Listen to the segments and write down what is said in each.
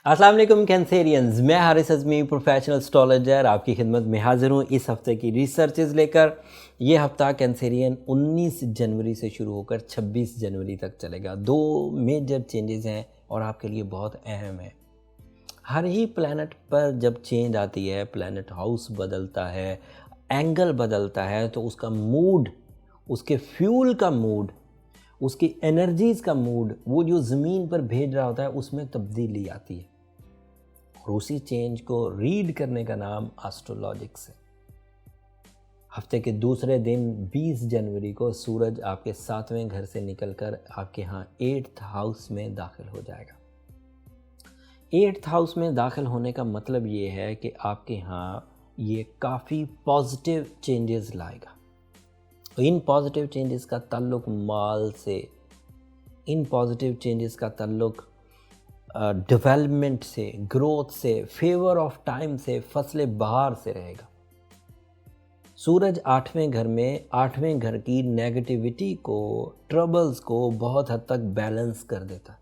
अस्सलाम वालेकुम कैंसेरियंस, मैं हारिस अज़मी प्रोफेशनल एस्ट्रोलॉजर आपकी खिदमत में हाज़िर हूँ इस हफ़्ते की रिसर्चेज़ लेकर। ये हफ़्ता कैंसेरियन 19 जनवरी से शुरू होकर 26 जनवरी तक चलेगा। दो मेजर चेंजेस हैं और आपके लिए बहुत अहम है। हर ही प्लैनेट पर जब चेंज आती है, प्लैनेट हाउस बदलता है, एंगल बदलता है, तो उसका मूड, उसके फ्यूल का मूड, उसकी एनर्जीज़ का मूड, वो जो ज़मीन पर भेज रहा होता है उसमें तब्दीली आती है। और उसी चेंज को रीड करने का नाम एस्ट्रोलॉजिक्स है। हफ्ते के दूसरे दिन 20 जनवरी को सूरज आपके 7वें घर से निकलकर आपके यहाँ 8th हाउस में दाखिल हो जाएगा। 8th हाउस में दाखिल होने का मतलब ये है कि आपके यहाँ ये काफ़ी पॉजिटिव चेंजेस लाएगा। इन पॉजिटिव चेंजेस का ताल्लुक माल से, इन पॉजिटिव चेंजेस का ताल्लुक डेवलपमेंट से, ग्रोथ से, फेवर ऑफ टाइम से, फसले बहार से रहेगा। सूरज 8वें घर में 8वें घर की नेगेटिविटी को, ट्रबल्स को बहुत हद तक बैलेंस कर देता है।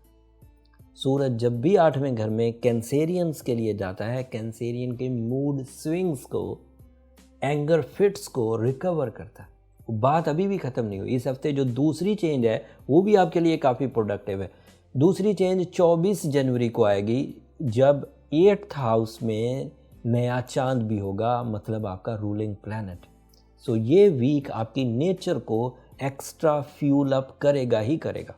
सूरज जब भी 8वें घर में कैंसेरियंस के लिए जाता है, कैंसेरियन के मूड स्विंग्स को, एंगर फिट्स को रिकवर करता है। बात अभी भी ख़त्म नहीं हुई। इस हफ्ते जो दूसरी चेंज है वो भी आपके लिए काफ़ी प्रोडक्टिव है। दूसरी चेंज 24 जनवरी को आएगी, जब 8th हाउस में नया चांद भी होगा, मतलब आपका रूलिंग प्लैनेट। सो ये वीक आपकी नेचर को एक्स्ट्रा फ्यूल अप करेगा ही करेगा।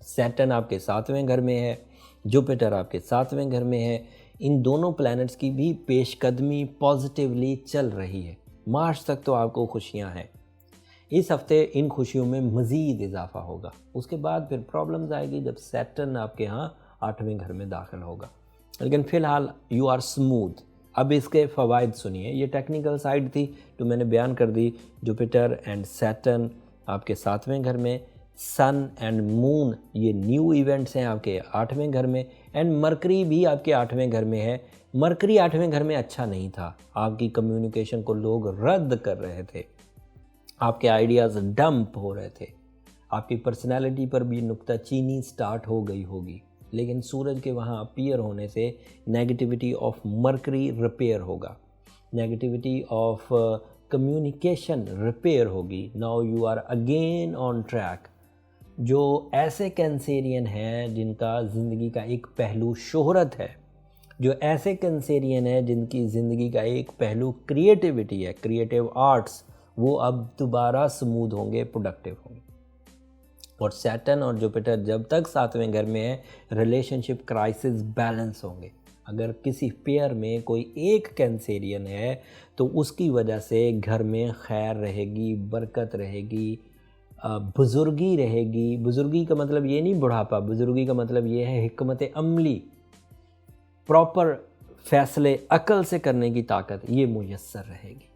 सैटर्न आपके 7वें घर में है, जुपिटर आपके 7वें घर में है। इन दोनों प्लैनेट्स की भी पेशकदमी पॉजिटिवली चल रही है। मार्च तक तो आपको खुशियां हैं। इस हफ्ते इन खुशियों में मज़ीद इजाफा होगा। उसके बाद फिर प्रॉब्लम्स आएगी जब सैटर्न आपके यहाँ 8वें घर में दाखिल होगा। लेकिन फ़िलहाल यू आर स्मूथ। अब इसके फ़वाइद सुनिए। ये टेक्निकल साइड थी तो मैंने बयान कर दी। जुपिटर एंड सैटर्न आपके 7वें घर में, सन एंड मून ये न्यू इवेंट्स हैं आपके 8वें घर में, एंड मरकरी भी आपके 8वें घर में है। मरकरी 8वें घर में अच्छा नहीं था। आपकी कम्युनिकेशन को लोग रद्द कर रहे थे, आपके आइडियाज़ डंप हो रहे थे, आपकी पर्सनैलिटी पर भी नुक्ताचीनी स्टार्ट हो गई होगी। लेकिन सूरज के वहाँ अपीयर होने से नेगेटिविटी ऑफ मरकरी रिपेयर होगा, नेगेटिविटी ऑफ कम्युनिकेशन रिपेयर होगी। Now you are again on track. जो ऐसे कैंसेरियन हैं जिनका ज़िंदगी का एक पहलू शोहरत है, जो ऐसे कैंसेरियन है जिनकी ज़िंदगी का एक पहलू क्रिएटिविटी है, क्रिएटिव आर्ट्स, वो अब दोबारा स्मूथ होंगे, प्रोडक्टिव होंगे। और सैटर्न और जुपिटर जब तक 7वें घर में है, रिलेशनशिप क्राइसिस बैलेंस होंगे। अगर किसी पेयर में कोई एक कैंसेरियन है तो उसकी वजह से घर में खैर रहेगी, बरकत रहेगी, बुजुर्गी रहेगी। बुजुर्गी का मतलब ये नहीं बुढ़ापा, बुजुर्गी का मतलब ये है हिकमत अमली, प्रॉपर फैसले अकल से करने की ताकत, ये मुयस्सर रहेगी।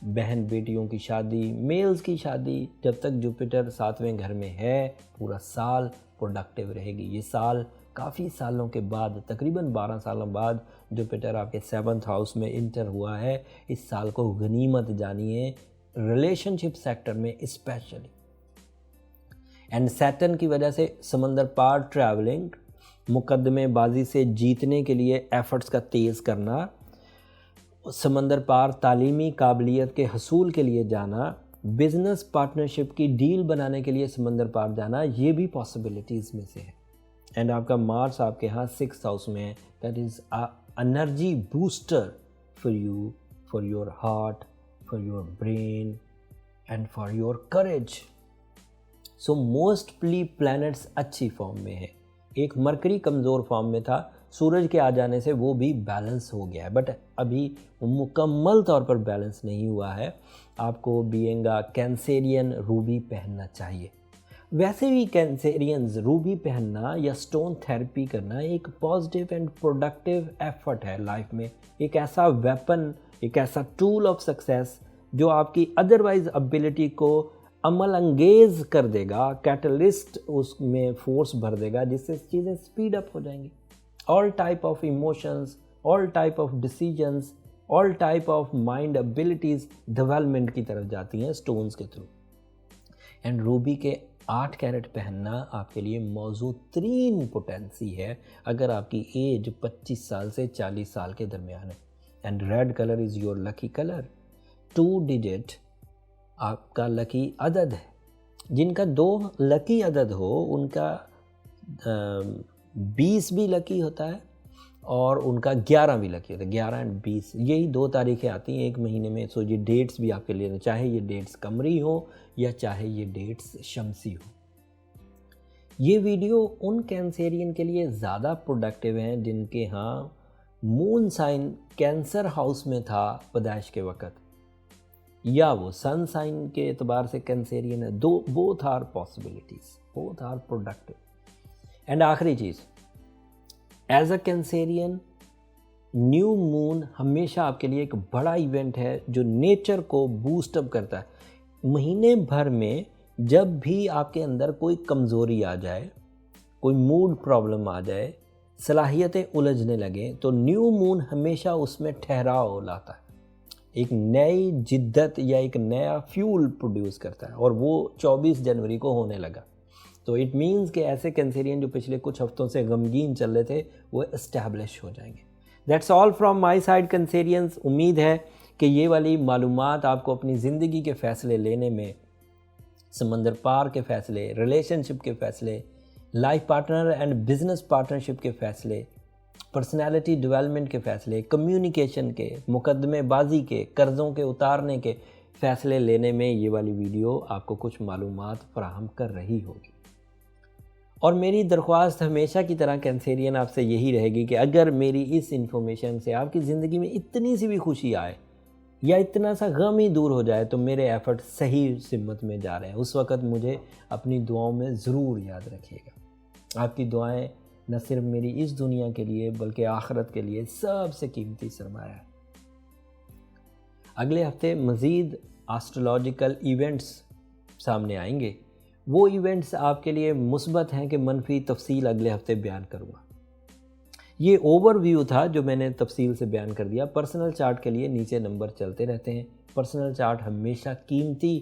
बहन बेटियों की शादी, मेल्स की शादी, जब तक जुपिटर 7वें घर में है पूरा साल प्रोडक्टिव रहेगी। ये साल काफ़ी सालों के बाद, तकरीबन 12 सालों बाद जुपिटर आपके 7th हाउस में इंटर हुआ है। इस साल को गनीमत जानिए रिलेशनशिप सेक्टर में स्पेशली। एंड सैटर्न की वजह से समंदर पार ट्रैवलिंग, मुकदमेबाजी से जीतने के लिए एफर्ट्स का तेज़ करना, समंदर पार तालीमी काबिलियत के हसूल के लिए जाना, बिजनेस पार्टनरशिप की डील बनाने के लिए समंदर पार जाना, ये भी पॉसिबिलिटीज़ में से है। एंड आपका मार्स आपके यहाँ 6th हाउस में है। That is energy booster for you, for your heart, for your brain and for your courage. So mostly planets अच्छी फॉर्म में है। एक मरकरी कमज़ोर फॉर्म में था, सूरज के आ जाने से वो भी बैलेंस हो गया है, बट अभी मुकम्मल तौर पर बैलेंस नहीं हुआ है। आपको बीइंग अ कैंसेरियन रूबी पहनना चाहिए। वैसे भी कैंसेरियंस रूबी पहनना या स्टोन थेरेपी करना एक पॉजिटिव एंड प्रोडक्टिव एफर्ट है लाइफ में। एक ऐसा वेपन, एक ऐसा टूल ऑफ सक्सेस जो आपकी अदरवाइज एबिलिटी को अमल अंगेज कर देगा, कैटलिस्ट उसमें फोर्स भर देगा, जिससे चीज़ें स्पीड अप हो जाएंगी। All type of emotions, all type of decisions, all type of mind abilities development की तरफ जाती हैं स्टोन्स के थ्रू। एंड रूबी के 8 कैरेट पहनना आपके लिए मौजूद तरीन पोटेंसी है अगर आपकी एज 25 साल से 40 साल के दरमियान है। And red colour is your lucky colour. 2 digit आपका लकी अदद है। जिनका 2 लकी अदद हो उनका 20 भी लकी होता है और उनका 11 भी लकी होता है। 11 एंड 20 यही 2 तारीखें आती हैं एक महीने में। सो ये डेट्स भी आपके लिए, चाहे ये डेट्स कमरी हो या चाहे ये डेट्स शमसी हो। ये वीडियो उन कैंसेरियन के लिए ज़्यादा प्रोडक्टिव हैं जिनके यहाँ मून साइन कैंसर हाउस में था पैदाइश के वक़्त, या वो सन साइन के एतबार से कैंसेरियन है। Both are possibilities, both are productive. And आखिरी चीज़, as a Cancerian new moon हमेशा आपके लिए एक बड़ा इवेंट है जो नेचर को बूस्ट अप करता है। महीने भर में जब भी आपके अंदर कोई कमज़ोरी आ जाए, कोई मूड प्रॉब्लम आ जाए, सलाहियतें उलझने लगें, तो न्यू मून हमेशा उसमें ठहराव लाता है, एक नई जिद्दत या एक नया फ्यूल प्रोड्यूस करता है। और वो 24 जनवरी को होने लगा। तो इट मीन्स कि ऐसे कैंसेरियन जो पिछले कुछ हफ्तों से गमगीन चल रहे थे वो इस्टेब्लिश हो जाएंगे। That's all from my side Cancerians. उम्मीद है कि ये वाली मालूमात आपको अपनी ज़िंदगी के फ़ैसले लेने में, समंदर पार के फ़ैसले, रिलेशनशिप के फ़ैसले, life partner and business partnership के फ़ैसले, पर्सनैलिटी डेवलपमेंट के फ़ैसले, कम्युनिकेशन के, मुकदमेबाजी के, कर्ज़ों के उतारने के फ़ैसले लेने में ये वाली वीडियो आपको कुछ मालूमात फराहम कर रही होगी। और मेरी दरख्वास्त हमेशा की तरह कैंसेरियन आपसे यही रहेगी कि अगर मेरी इस इन्फॉर्मेशन से आपकी ज़िंदगी में इतनी सी भी खुशी आए या इतना सा गम ही दूर हो जाए तो मेरे एफ़र्ट सही सिमत में जा रहे हैं। उस वक़्त मुझे अपनी दुआओं में ज़रूर याद रखिएगा। आपकी दुआएं न सिर्फ मेरी इस दुनिया के लिए बल्कि आखिरत के लिए सबसे कीमती सरमाया है। अगले हफ्ते मज़ीद एस्ट्रोलॉजिकल इवेंट्स सामने आएंगे। वो इवेंट्स आपके लिए मुस्बत हैं कि मनफी तफसील अगले हफ्ते बयान करूँगा। ये ओवरव्यू था जो मैंने तफसील से बयान कर दिया। पर्सनल चार्ट के लिए नीचे नंबर चलते रहते हैं। पर्सनल चार्ट हमेशा कीमती,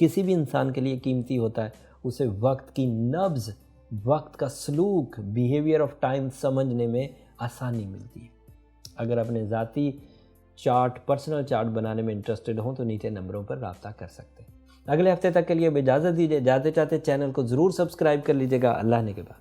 किसी भी इंसान के लिए कीमती होता है। उसे वक्त की नब्ज़, वक्त का सलूक, बिहेवियर ऑफ टाइम समझने में आसानी मिलती है। अगर अपने ज़ाती चार्ट, पर्सनल चार्ट बनाने में इंटरेस्टेड हों तो नीचे नंबरों पर रब्ता कर सकते हैं। अगले हफ्ते तक के लिए इजाज़त दीजिए। जाते जाते चैनल को ज़रूर सब्सक्राइब कर लीजिएगा। अल्लाह ने के बाद।